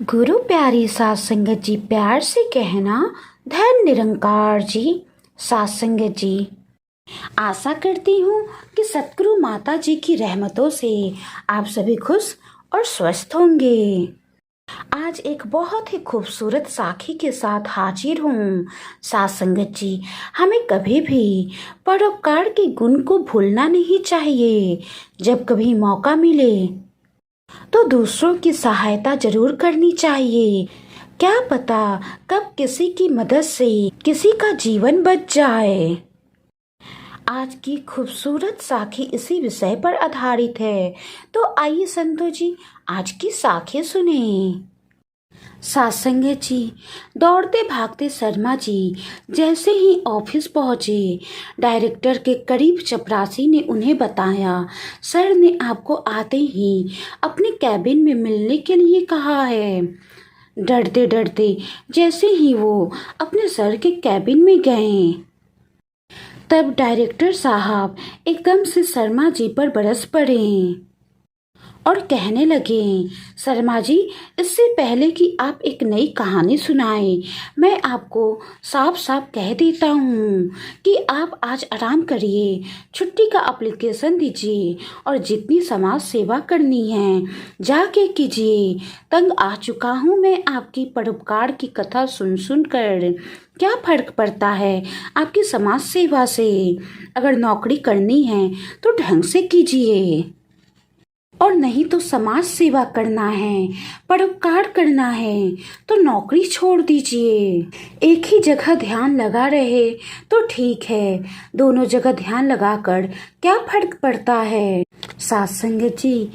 गुरु प्यारी सात संगत जी, प्यार से कहना धन निरंकार जी। सात संगत जी, आशा करती हूँ कि सतगुरु माता जी की रहमतों से आप सभी खुश और स्वस्थ होंगे। आज एक बहुत ही खूबसूरत साखी के साथ हाजिर हूँ। सात संगत जी, हमें कभी भी परोपकार के गुण को भूलना नहीं चाहिए। जब कभी मौका मिले तो दूसरों की सहायता जरूर करनी चाहिए। क्या पता कब किसी की मदद से किसी का जीवन बच जाए। आज की खूबसूरत साखी इसी विषय पर आधारित है। तो आइए संतो जी, आज की साखी सुने। सासंगे जी, दौड़ते भागते शर्मा जी जैसे ही ऑफिस पहुंचे, डायरेक्टर के करीब चपरासी ने उन्हें बताया, सर ने आपको आते ही अपने कैबिन में मिलने के लिए कहा है। डरते डरते जैसे ही वो अपने सर के कैबिन में गए, तब डायरेक्टर साहब एकदम से शर्मा जी पर बरस पड़े और कहने लगे, शर्मा जी, इससे पहले कि आप एक नई कहानी सुनाएं, मैं आपको साफ साफ कह देता हूँ कि आप आज आराम करिए, छुट्टी का एप्लीकेशन दीजिए और जितनी समाज सेवा करनी है जाके कीजिए। तंग आ चुका हूँ मैं आपकी परोपकार की कथा सुन सुन कर। क्या फर्क पड़ता है आपकी समाज सेवा से? अगर नौकरी करनी है तो ढंग से कीजिए, और नहीं तो समाज सेवा करना है, परोपकार करना है तो नौकरी छोड़ दीजिए। एक ही जगह ध्यान लगा रहे तो ठीक है, दोनों जगह ध्यान लगाकर क्या फर्क पड़ता है। सात संगत जी,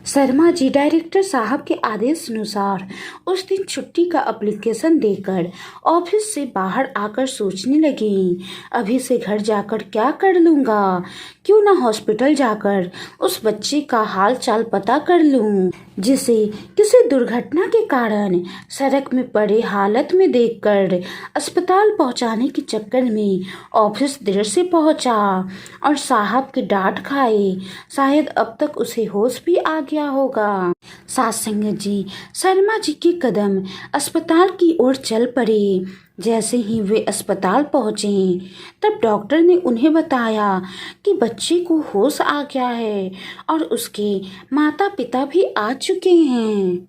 शर्मा जी डायरेक्टर साहब के आदेश अनुसार उस दिन छुट्टी का एप्लीकेशन देकर ऑफिस से बाहर आकर सोचने लगी, अभी से घर जाकर क्या कर लूँगा, क्यों ना हॉस्पिटल जाकर उस बच्चे का हाल चाल पता कर लूँ जिसे किसी दुर्घटना के कारण सड़क में पड़े हालत में देखकर अस्पताल पहुंचाने के चक्कर में ऑफिस देर से पहुंचा और साहब की डांट खाए। शायद अब तक उसे होश भी आ गया होगा। सात संगत जी, शर्मा जी के कदम अस्पताल की ओर चल पड़े। जैसे ही वे अस्पताल पहुंचे, तब डॉक्टर ने उन्हें बताया कि बच्चे को होश आ गया है और उसके माता पिता भी आ चुके हैं।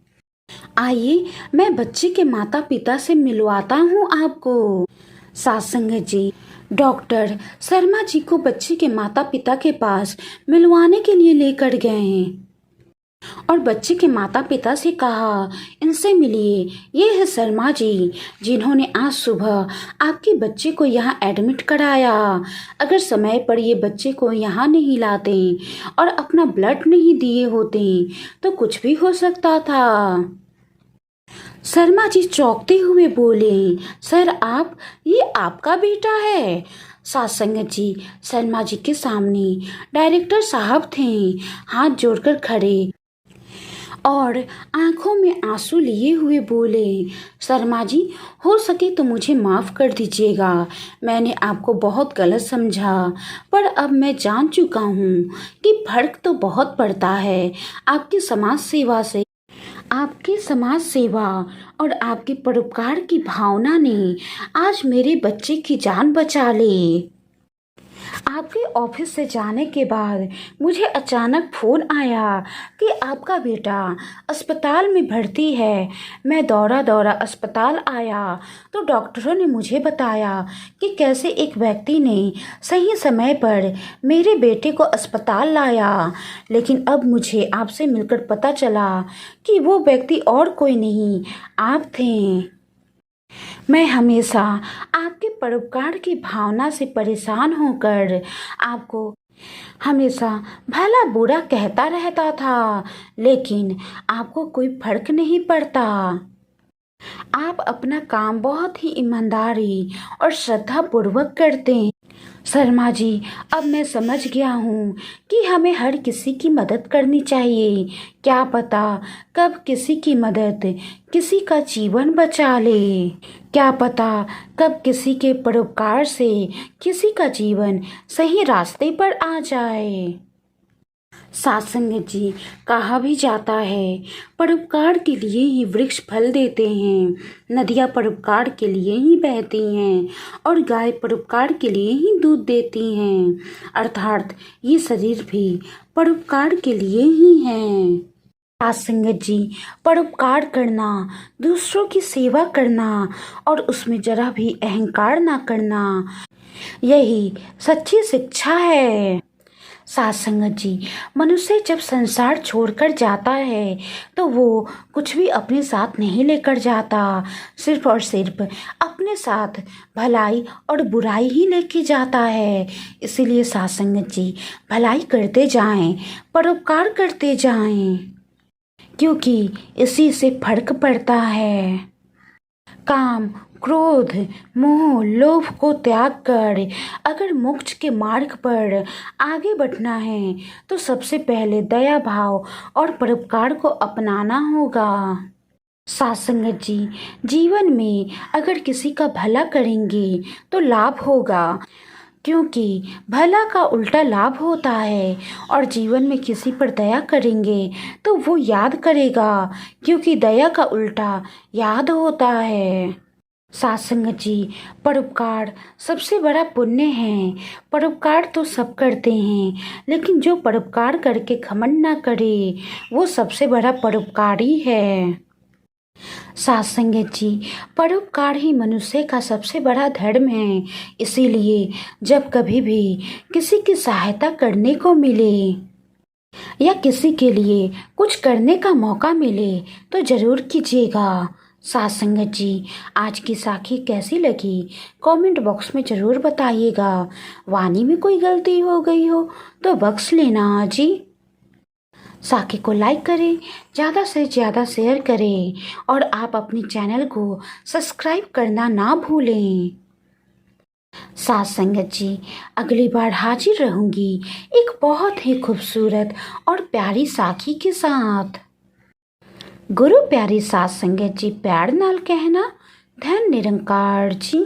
आइए, मैं बच्चे के माता पिता से मिलवाता हूँ आपको। सात संगत जी, डॉक्टर शर्मा जी को बच्चे के माता पिता के पास मिलवाने के लिए लेकर गए और बच्चे के माता पिता से कहा, इनसे मिलिए, ये है शर्मा जी जिन्होंने आज सुबह आपके बच्चे को यहाँ एडमिट कराया। अगर समय पर ये बच्चे को यहाँ नहीं लाते और अपना ब्लड नहीं दिए होते तो कुछ भी हो सकता था। शर्मा जी चौंकते हुए बोले, सर आप, ये आपका बेटा है? सात संगत जी, शर्मा जी के सामने डायरेक्टर साहब थे, हाथ जोड़कर खड़े और आंखों में आंसू लिए हुए बोले, शर्मा जी, हो सके तो मुझे माफ़ कर दीजिएगा, मैंने आपको बहुत गलत समझा, पर अब मैं जान चुका हूँ कि फर्क तो बहुत पड़ता है। आपकी समाज सेवा और आपकी परोपकार की भावना ने आज मेरे बच्चे की जान बचा ली। आपके ऑफिस से जाने के बाद मुझे अचानक फ़ोन आया कि आपका बेटा अस्पताल में भर्ती है। मैं दौड़ा दौड़ा अस्पताल आया तो डॉक्टरों ने मुझे बताया कि कैसे एक व्यक्ति ने सही समय पर मेरे बेटे को अस्पताल लाया, लेकिन अब मुझे आपसे मिलकर पता चला कि वो व्यक्ति और कोई नहीं, आप थे। मैं हमेशा आपके परोपकार की भावना से परेशान होकर आपको हमेशा भला बुरा कहता रहता था, लेकिन आपको कोई फर्क नहीं पड़ता। आप अपना काम बहुत ही ईमानदारी और श्रद्धा पूर्वक करते हैं। शर्मा जी, अब मैं समझ गया हूँ कि हमें हर किसी की मदद करनी चाहिए। क्या पता कब किसी की मदद किसी का जीवन बचा ले। क्या पता कब किसी के परोपकार से किसी का जीवन सही रास्ते पर आ जाए। सात संगत जी, कहा भी जाता है परोपकार के लिए ही वृक्ष फल देते हैं, नदियाँ परोपकार के लिए ही बहती हैं और गाय परोपकार के लिए ही दूध देती हैं। अर्थात ये शरीर भी परोपकार के लिए ही है। सात संगत जी, परोपकार करना, दूसरों की सेवा करना और उसमें जरा भी अहंकार ना करना, यही सच्ची शिक्षा है। सात संगत जी, मनुष्य जब संसार छोड़कर जाता है तो वो कुछ भी अपने साथ नहीं लेकर जाता, सिर्फ और सिर्फ अपने साथ भलाई और बुराई ही लेके जाता है। इसीलिए सात संगत जी, भलाई करते जाएं, परोपकार करते जाएं, क्योंकि इसी से फर्क पड़ता है। काम, क्रोध, मोह, लोभ को त्याग कर अगर मोक्ष के मार्ग पर आगे बढ़ना है तो सबसे पहले दया भाव और परोपकार को अपनाना होगा। सात संगत जी, जीवन में अगर किसी का भला करेंगे तो लाभ होगा, क्योंकि भला का उल्टा लाभ होता है। और जीवन में किसी पर दया करेंगे तो वो याद करेगा, क्योंकि दया का उल्टा याद होता है। सात संगत जी, परोपकार सबसे बड़ा पुण्य है। परोपकार तो सब करते हैं, लेकिन जो परोपकार करके घमंड ना करे वो सबसे बड़ा परोपकारी है। सात संगत जी, परोपकार ही मनुष्य का सबसे बड़ा धर्म है। इसीलिए जब कभी भी किसी की सहायता करने को मिले या किसी के लिए कुछ करने का मौका मिले तो जरूर कीजिएगा। सात संगत जी, आज की साखी कैसी लगी कमेंट बॉक्स में ज़रूर बताइएगा। वाणी में कोई गलती हो गई हो तो बख्श लेना जी। साखी को लाइक करें, ज़्यादा से ज़्यादा शेयर करें और आप अपने चैनल को सब्सक्राइब करना ना भूलें। सात संगत जी, अगली बार हाजिर रहूंगी एक बहुत ही खूबसूरत और प्यारी साखी के साथ। गुरु प्यारी सात संगत जी, प्यार नाल कहना, धन निरंकार जी।